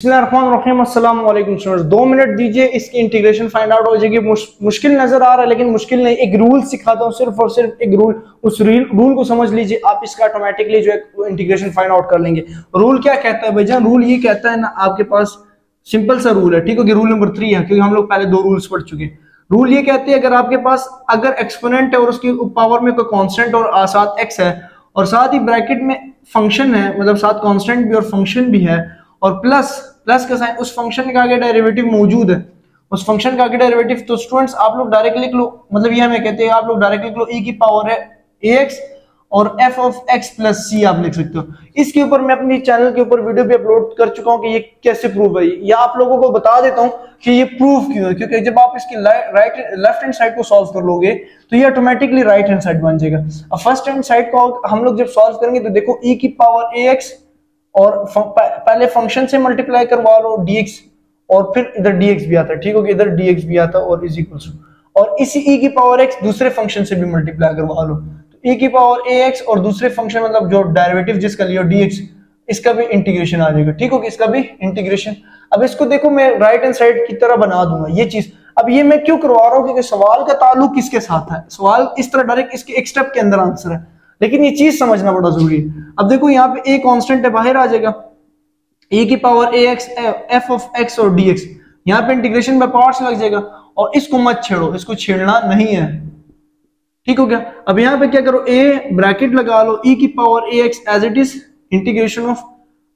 बिस्मिल्लाहिर्रहमानिर्रहीम, अस्सलाम वालेकुम स्टूडेंट्स। 2 मिनट दीजिए, इसकी इंटीग्रेशन फाइंड आउट हो जाएगी। मुश्किल नजर आ रहा है लेकिन मुश्किल नहीं। एक रूल सिखाता हूँ, सिर्फ और सिर्फ एक रूल, उस रूल को समझ लीजिए, आप इसका ऑटोमेटिकली जो है इंटीग्रेशन फाइंड आउट कर लेंगे। रूल क्या कहता है भाईजान? रूल ये कहता है ना, आपके पास सिंपल सा रूल है, ठीक है कि रूल नंबर 3 है, क्योंकि हम लोग पहले 2 रूल्स पढ़ चुके हैं। रूल ये कहते हैं, अगर आपके पास अगर एक्सपोनेंट है और उसकी पावर में कोई कांस्टेंट और साथ एक्स है और साथ ही ब्रैकेट में फंक्शन है, मतलब साथ कांस्टेंट भी और फंक्शन भी है, और प्लस का साइन, उस फंक्शन का आगे डेरिवेटिव मौजूद है, उस फंक्शन का आगे डेरिवेटिव, तो स्टूडेंट्स आप लोग डायरेक्टली लिख लो, मतलब ये हमें कहते हैं आप लोग डायरेक्टली लिख लो e की पावर है ax और f of x plus c आप लिख सकते हो। इसके ऊपर मैं अपनी चैनल के ऊपर वीडियो भी अपलोड कर चुका हूं कि ये कैसे प्रूव है, या आप लोगों को बता देता हूं कि ये प्रूव क्यों है, क्योंकि जब आप इसकी लेफ्ट हैंड साइड को सॉल्व कर लोगे तो ये ऑटोमेटिकली राइट हैंड साइड बन जाएगा। अब फर्स्ट हैंड साइड को हम लोग जब सॉल्व करेंगे तो देखो e की पावर ax और पहले फंक्शन से मल्टीप्लाई करवा लो dx, और फिर इधर dx भी आता है, ठीक हो गया, इधर dx भी आता है, और इज इक्वल टू, और इसी e की पावर x दूसरे फंक्शन से भी मल्टीप्लाई करवा लो, तो e की पावर ax और दूसरे फंक्शन मतलब जो डेरिवेटिव जिसका लियो dx, इसका भी इंटीग्रेशन आ जाएगा, ठीक हो गया, इसका भी इंटीग्रेशन। अब इसको देखो मैं राइट हैंड साइड की तरह बना दूंगा ये चीज। अब ये मैं क्यों करवा रहा हूँ, क्योंकि सवाल का ताल्लुक किसके साथ है, सवाल इस तरह डायरेक्ट इसके एक स्टेप के अंदर आंसर है, लेकिन ये चीज समझना बड़ा जरूरी है। अब देखो यहाँ पे a कांस्टेंट है, बाहर आ जाएगा, e की power ax f of x और dx, यहाँ पे इंटीग्रेशन बाय पार्ट्स लग जाएगा, और इसको मत छेड़ो, इसको छेड़ना नहीं है, ठीक हो गया। अब यहाँ पे क्या करो, a ब्रैकेट लगा लो, e की power ax as it is integration of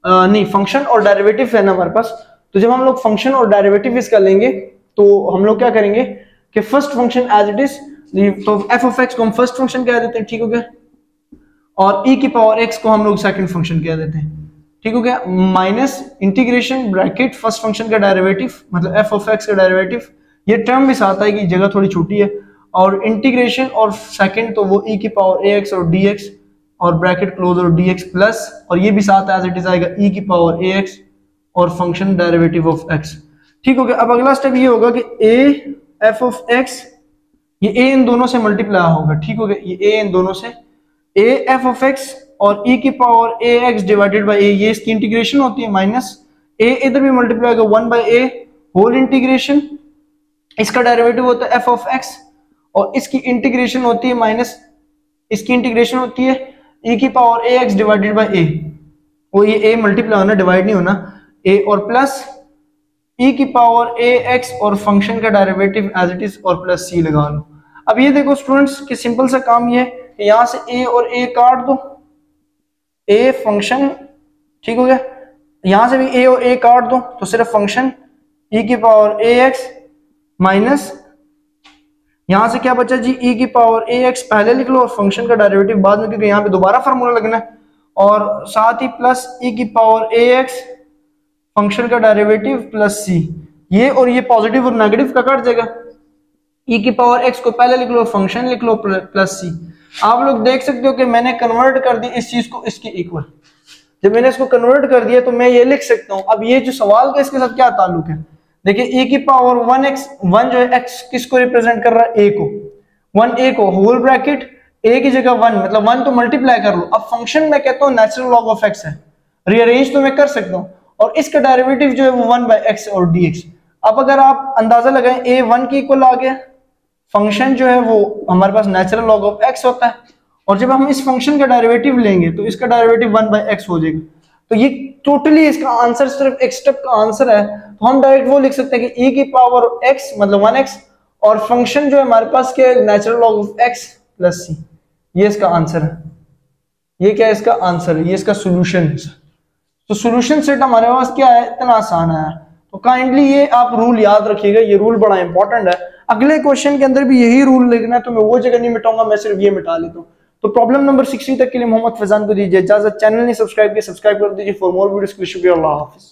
नहीं फंक्शन और डेरिवेटिव है ना हमारे पास, तो जब हम लोग फंक्शन और डेरिवेटिव इसका लेंगे तो हम लोग क्या करेंगे कि first function as it is, तो f ऑफ x को हम फर्स्ट फंक्शन कह देते हैं, ठीक हो गया, और e की पावर x को हम लोग सेकंड फंक्शन कह देते हैं, ठीक हो गया, minus integration bracket first function का डेरिवेटिव मतलब f ऑफ x का डेरिवेटिव, ये टर्म भी साथ आएगी, जगह थोड़ी छोटी है, और इंटीग्रेशन और सेकंड तो वो e की पावर ax और dx और ब्रैकेट क्लोज और dx प्लस, और ये भी साथ एज इट इज आएगा e की पावर ax और फंक्शन डेरिवेटिव ऑफ x, ठीक हो गया। अब अगला स्टेप ये होगा कि a f ऑफ x, ये a इन दोनों से मल्टीप्लाई होगा, ठीक हो गया, ये a इन दोनों से a f ऑफ x और e की power ax divided by a, ये इसकी इंटीग्रेशन होती है, माइनस a इधर भी मल्टीप्लाई होगा 1 बाय a होल इंटीग्रेशन, इसका डेरिवेटिव होता है f ऑफ x, और इसकी इंटीग्रेशन होती है माइनस, इसकी इंटीग्रेशन होती है e की power ax divided by a, वो ये a मल्टीप्लाई होना, डिवाइड नहीं होना, a और प्लस e की पावर ax और फंक्शन का डेरिवेटिव एज इट इज और प्लस c लगा लो। अब ये देखो स्टूडेंट्स कि सिंपल सा काम ये है, यहां से a और a काट दो, a फंक्शन, ठीक हो गया, यहां से भी a और a काट दो तो सिर्फ फंक्शन e की पावर ax माइनस, यहां से क्या बचा जी, e की पावर ax पहले लिख लो और फंक्शन का डेरिवेटिव बाद में, क्योंकि यहां पे दोबारा फार्मूला लगना है, और साथ ही प्लस e की पावर ax फंक्शन का डेरिवेटिव प्लस c, ये और ये पॉजिटिव और नेगेटिव का कट जाएगा, e की पावर x को पहले लिख लो, फंक्शन लिख लो प्लस c। आप लोग देख सकते हो कि मैंने कन्वर्ट कर दी इस चीज को इसके इक्वल, जब मैंने इसको कन्वर्ट कर दिया तो मैं ये लिख सकता हूं, अब ये जो सवाल का इसके साथ क्या ताल्लुक है, देखिए e की पावर 1x, 1 जो है x किसको रिप्रेजेंट कर रहा है, a को, 1a को, होल ब्रैकेट a की जगह 1, मतलब 1 तो मल्टीप्लाई कर लो। अब फंक्शन मैं कहता हूँ नेचुरल लॉग ऑफ x है, रीअरेंज तो मैं कर सकता हूँ, और इसका डेरिवेटिव जो है वो 1 बाय x और dx। अब अगर आप अंदाजा लगाएं a 1 के इक्वल आ गया, फंक्शन जो है वो हमारे पास नेचुरल लॉग ऑफ x होता है, और जब हम इस फंक्शन का डेरिवेटिव लेंगे तो इसका डेरिवेटिव 1 बाय x हो जाएगा, तो ये टोटली इसका आंसर सिर्फ एक स्टेप का आंसर है, तो हम डायरेक्ट वो लिख सकते हैं कि e की पावर x मतलब 1x और फंक्शन जो है हमारे पास क्या है, natural log of x plus c, ये इसका आंसर है, ये क्या है इसका आंसर है, ये इसका सोल्यूशन है। तो सोल्यूशन सेट हमारे पास क्या है, इतना आसान है, तो काइंडली ये आप रूल याद रखिएगा, ये रूल बड़ा इंपॉर्टेंट है। अगले क्वेश्चन के अंदर भी यही रूल लिखना है, तो मैं वो जगह नहीं मिटाऊंगा, मैं सिर्फ ये मिटा लेता हूँ। तो प्रॉब्लम नंबर 16 तक के लिए मोहम्मद फैजान को दीजिए इजाजत, चैनल नहीं सब्सक्राइब किया सब्सक्राइब कर दीजिए, फॉर मोर वीडियोस के लिए शुक्रिया, अल्लाह हाफिज।